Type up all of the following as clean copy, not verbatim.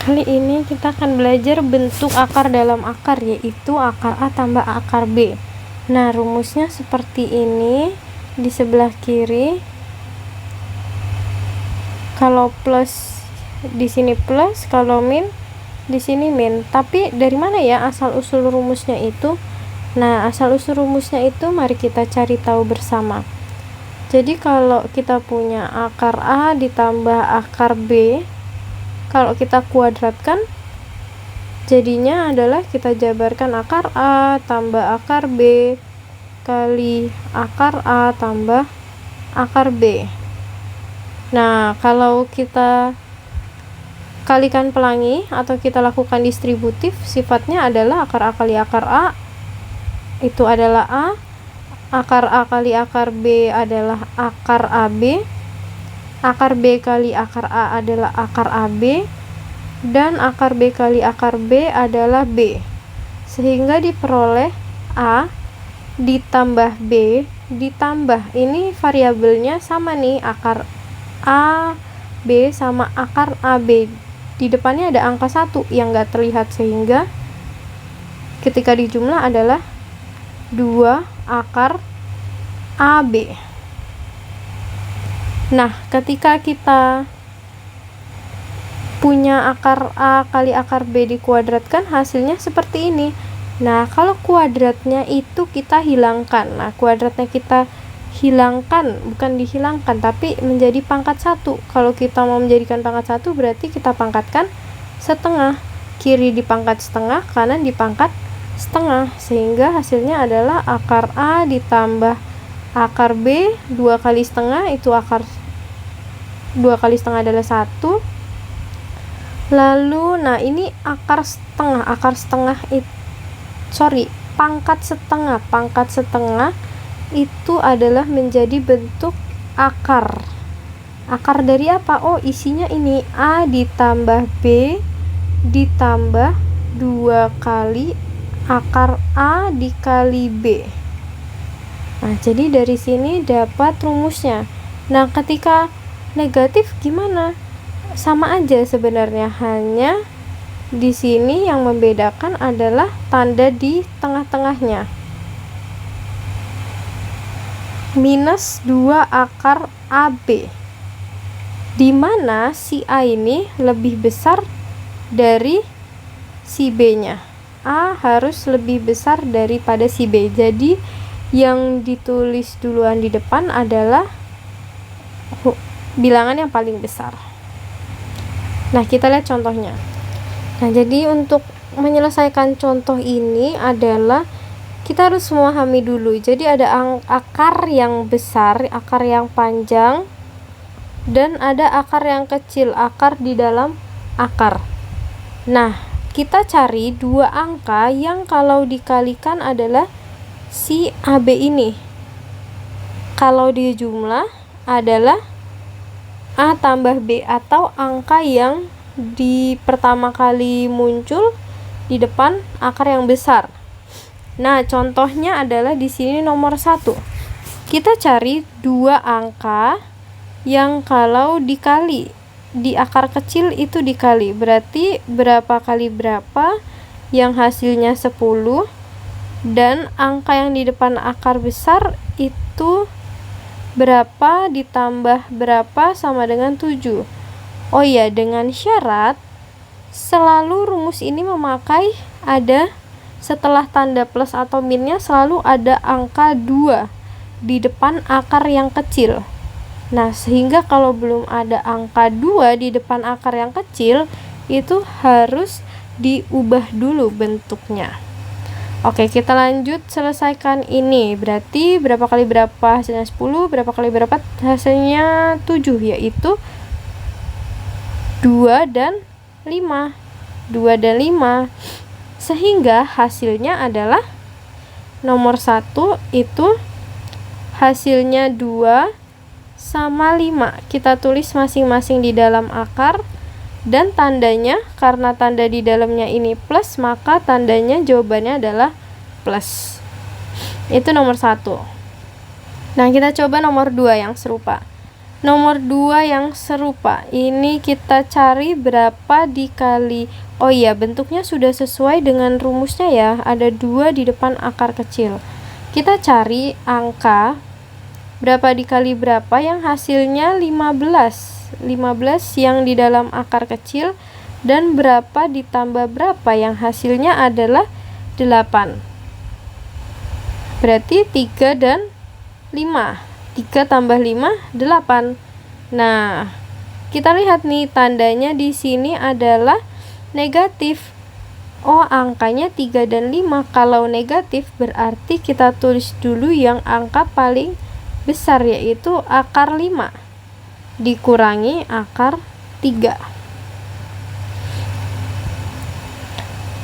Kali ini kita akan belajar bentuk akar dalam akar, yaitu akar A tambah akar B. Nah, rumusnya seperti ini. Di sebelah kiri, kalau plus di sini plus, kalau min di sini min. Tapi dari mana ya asal usul rumusnya itu? Nah, asal usul rumusnya itu mari kita cari tahu bersama. Jadi kalau kita punya akar A ditambah akar B, kalau kita kuadratkan, jadinya adalah kita jabarkan akar A tambah akar B kali akar A tambah akar B. Nah, kalau kita kalikan pelangi atau kita lakukan distributif, sifatnya adalah akar A kali akar A itu adalah A, akar A kali akar B adalah akar AB, akar B kali akar A adalah akar AB, dan akar B kali akar B adalah B, sehingga diperoleh A ditambah B ditambah, ini variabelnya sama nih, akar A B sama akar AB, di depannya ada angka 1 yang gak terlihat, sehingga ketika dijumlah adalah 2 akar AB. Nah, ketika kita punya akar A kali akar B dikuadratkan, hasilnya seperti ini. Nah, kalau kuadratnya itu kita hilangkan. Nah, kuadratnya kita hilangkan, bukan dihilangkan, tapi menjadi pangkat 1. Kalau kita mau menjadikan pangkat 1, berarti kita pangkatkan setengah. Kiri dipangkat setengah, kanan dipangkat setengah. Sehingga hasilnya adalah akar A ditambah akar B, 2 kali setengah, itu akar 2 kali setengah adalah 1. Lalu, nah ini pangkat setengah itu adalah menjadi bentuk akar. Akar dari apa? Oh, isinya ini A ditambah B ditambah 2 kali akar A dikali B. Nah, jadi dari sini dapat rumusnya. Nah, ketika negatif gimana? Sama aja sebenarnya, hanya di sini yang membedakan adalah tanda di tengah-tengahnya. Minus 2 akar AB, di mana si A ini lebih besar dari si B-nya. A harus lebih besar daripada si B. Jadi yang ditulis duluan di depan adalah bilangan yang paling besar. Nah, kita lihat contohnya. Nah, jadi untuk menyelesaikan contoh ini adalah kita harus memahami dulu. Jadi ada akar yang besar, akar yang panjang, dan ada akar yang kecil, akar di dalam akar. Nah, kita cari 2 angka yang kalau dikalikan adalah si AB ini. Kalau dijumlah adalah A tambah B, atau angka yang di pertama kali muncul di depan akar yang besar. Nah, contohnya adalah di sini nomor 1. Kita cari 2 angka yang kalau dikali di akar kecil itu dikali. Berarti berapa kali berapa, yang hasilnya 10, dan angka yang di depan akar besar itu berapa ditambah berapa sama dengan 7. Oh iya, dengan syarat selalu rumus ini memakai ada setelah tanda plus atau minnya selalu ada angka 2 di depan akar yang kecil. Nah, sehingga kalau belum ada angka 2 di depan akar yang kecil, itu harus diubah dulu bentuknya. Oke, kita lanjut selesaikan ini. Berarti berapa kali berapa hasilnya 10, berapa kali berapa hasilnya 7, yaitu 2 dan 5. 2 dan 5. Sehingga hasilnya adalah nomor 1 itu hasilnya 2 sama 5. Kita tulis masing-masing di dalam akar. Dan tandanya, karena tanda di dalamnya ini plus, maka tandanya jawabannya adalah plus. Itu nomor 1. Nah, kita coba nomor 2 yang serupa. nomor 2 yang serupa. Ini kita cari berapa dikali, oh iya, bentuknya sudah sesuai dengan rumusnya ya, ada 2 di depan akar kecil. Kita cari angka berapa dikali berapa yang hasilnya 15 yang di dalam akar kecil, dan berapa ditambah berapa yang hasilnya adalah 8. Berarti 3 dan 5. 3 tambah 5, 8. Nah, kita lihat nih tandanya di sini adalah negatif. Oh, angkanya 3 dan 5. Kalau negatif berarti kita tulis dulu yang angka paling besar, yaitu akar 5 dikurangi akar 3.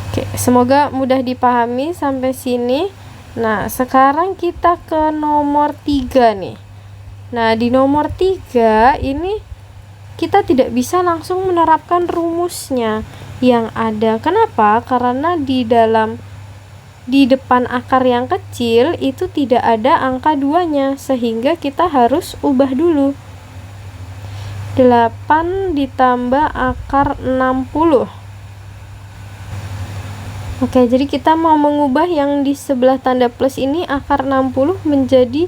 Oke, semoga mudah dipahami sampai sini. Nah, sekarang kita ke nomor 3 nih. Nah, di nomor 3 ini kita tidak bisa langsung menerapkan rumusnya yang ada. Kenapa? Karena di depan akar yang kecil itu tidak ada angka 2-nya, sehingga kita harus ubah dulu. 8 ditambah akar 60. Oke, jadi kita mau mengubah yang di sebelah tanda plus ini, akar 60, menjadi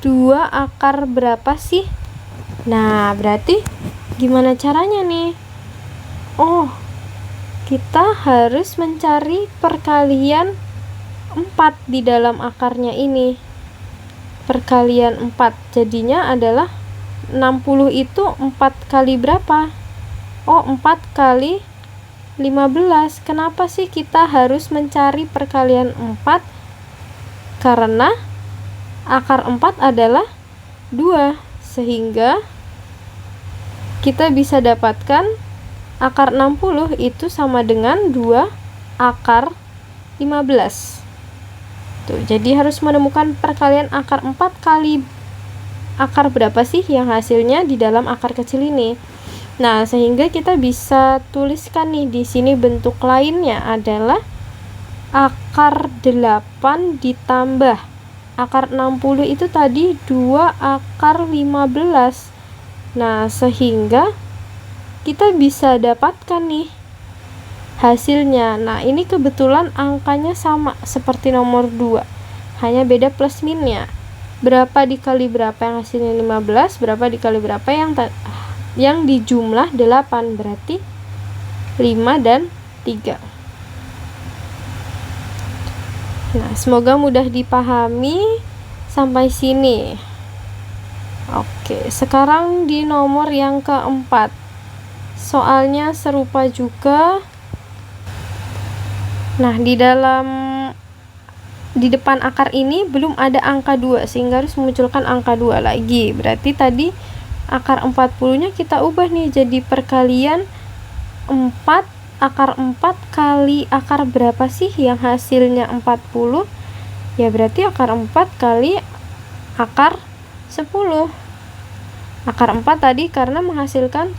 2 akar berapa sih? Nah, berarti gimana caranya nih? Oh, kita harus mencari perkalian 4 di dalam akarnya ini. Perkalian 4, jadinya adalah 60 itu 4 kali berapa? Oh, 4 kali 15. Kenapa sih kita harus mencari perkalian 4? Karena akar 4 adalah 2, sehingga kita bisa dapatkan akar 60 itu sama dengan 2 akar 15. Tuh, jadi harus menemukan perkalian akar 4 kali akar berapa sih yang hasilnya di dalam akar kecil ini. Nah, sehingga kita bisa tuliskan nih di sini bentuk lainnya adalah akar 8 ditambah akar 60 itu tadi 2 akar 15. Nah, sehingga kita bisa dapatkan nih hasilnya. Nah, ini kebetulan angkanya sama seperti nomor 2, hanya beda plus minusnya. Berapa dikali berapa yang hasilnya 15, berapa dikali berapa yang dijumlah 8, berarti 5 dan 3. Nah, semoga mudah dipahami sampai sini. Oke, sekarang di nomor yang keempat. Soalnya serupa juga. Nah, di depan akar ini belum ada angka 2, sehingga harus memunculkan angka 2 lagi. Berarti tadi akar 40-nya kita ubah nih jadi perkalian 4, akar 4 kali akar berapa sih yang hasilnya 40? Ya berarti akar 4 kali akar 10. Akar 4 tadi karena menghasilkan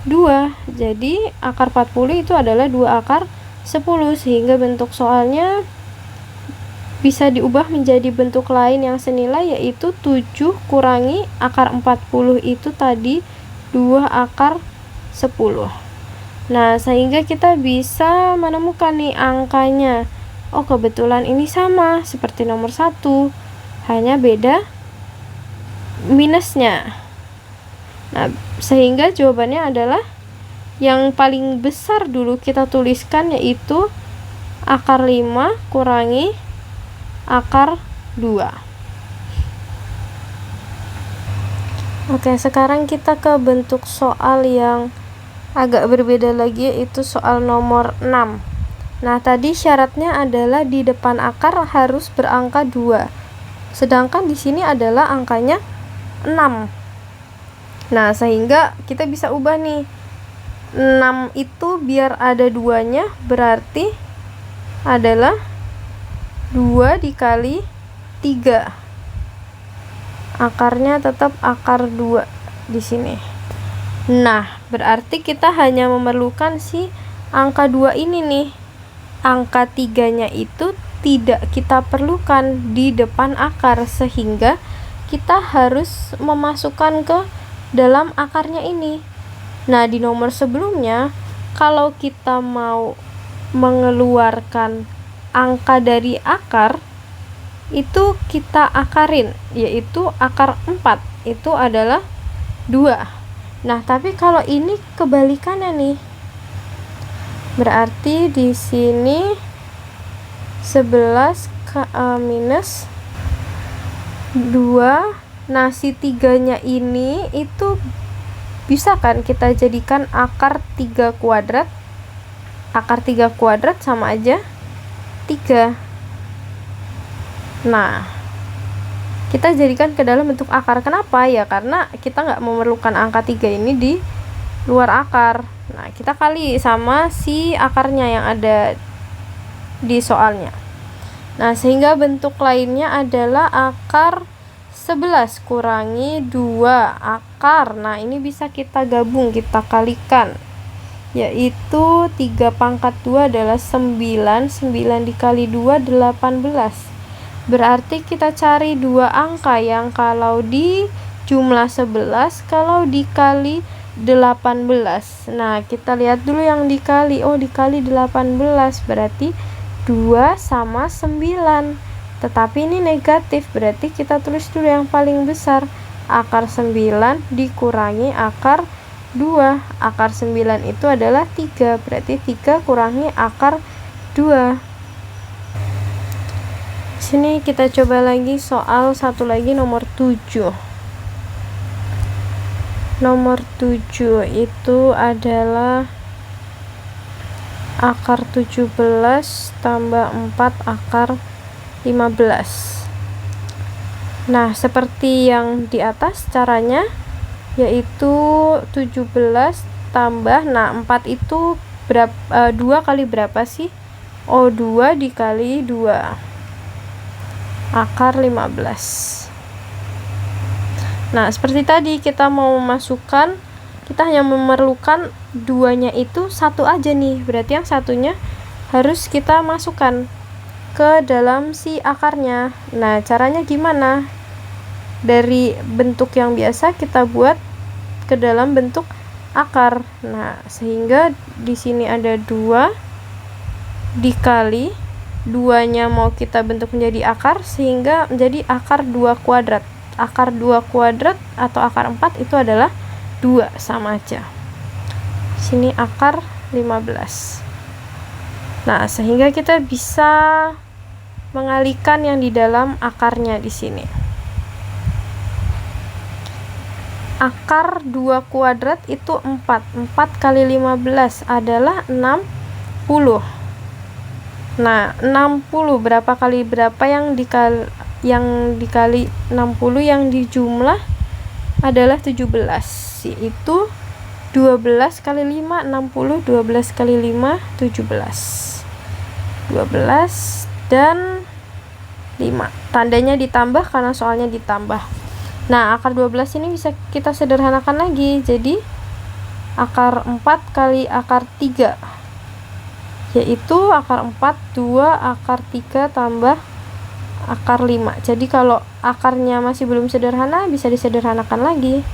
2, jadi akar 40 itu adalah 2 akar 10, sehingga bentuk soalnya bisa diubah menjadi bentuk lain yang senilai, yaitu 7 kurangi akar 40 itu tadi 2 akar 10. Nah, sehingga kita bisa menemukan nih angkanya. Oh, kebetulan ini sama seperti nomor 1, hanya beda minusnya. Nah, sehingga jawabannya adalah yang paling besar dulu kita tuliskan, yaitu akar 5 kurangi akar 2. Oke, sekarang kita ke bentuk soal yang agak berbeda lagi, yaitu soal nomor 6. Nah, tadi syaratnya adalah di depan akar harus berangka 2. Sedangkan di sini adalah angkanya 6. Nah, sehingga kita bisa ubah nih. 6 itu biar ada 2-nya, berarti adalah 2 dikali 3. Akarnya tetap akar 2 di sini. Nah, berarti kita hanya memerlukan si angka 2 ini nih. Angka 3-nya itu tidak kita perlukan di depan akar, sehingga kita harus memasukkan ke dalam akarnya ini. Nah, di nomor sebelumnya, kalau kita mau mengeluarkan angka dari akar, itu kita akarin, yaitu akar 4 itu adalah 2. Nah, tapi kalau ini kebalikannya nih. Berarti di sini 11 minus 2. Nah, si 3-nya ini itu bisa kan kita jadikan akar 3 kuadrat. Akar 3 kuadrat sama aja 3. Nah, kita jadikan ke dalam bentuk akar. Kenapa? Ya karena kita nggak memerlukan angka 3 ini di luar akar. Nah, kita kali sama si akarnya yang ada di soalnya. Nah, sehingga bentuk lainnya adalah akar 11 kurangi 2 akar. Nah, ini bisa kita gabung, kita kalikan, yaitu 3 pangkat 2 adalah 9. 9 dikali 2 18. Berarti kita cari dua angka yang kalau di jumlah 11, kalau dikali 18. Nah, kita lihat dulu yang dikali. Oh, dikali 18 berarti 2 sama 9. Tetapi ini negatif, berarti kita tulis dulu yang paling besar. Akar 9 dikurangi akar 2. Akar 9 itu adalah 3, berarti 3 kurangi akar 2. Sini kita coba lagi soal satu lagi, nomor 7. Nomor 7 itu adalah akar 17 tambah 4 akar 15. Nah, seperti yang di atas caranya, yaitu 17 tambah, nah 4 itu berapa, 2 kali berapa sih? Oh, 2 dikali 2 akar 15. Nah, seperti tadi kita mau memasukkan, kita hanya memerlukan 2-nya itu 1 aja nih, berarti yang satunya harus kita masukkan ke dalam si akarnya. Nah, caranya gimana? Dari bentuk yang biasa kita buat ke dalam bentuk akar. Nah, sehingga di sini ada 2 dikali 2-nya mau kita bentuk menjadi akar, sehingga menjadi akar 2 kuadrat. Akar 2 kuadrat atau akar 4 itu adalah 2, sama aja. Sini akar 15. Nah, sehingga kita bisa mengalihkan yang di dalam akarnya di sini. Akar 2 kuadrat itu 4. 4 kali 15 adalah 60. Nah, 60 berapa kali berapa yang dikali 60 yang dijumlah adalah 17, yaitu 12 kali 5 60, 12 kali 5 17. 12 dan 5. Tandanya ditambah karena soalnya ditambah. Nah, akar 12 ini bisa kita sederhanakan lagi. Jadi akar 4 kali akar 3, yaitu akar 4 2 akar 3 tambah akar 5. Jadi kalau akarnya masih belum sederhana, bisa disederhanakan lagi.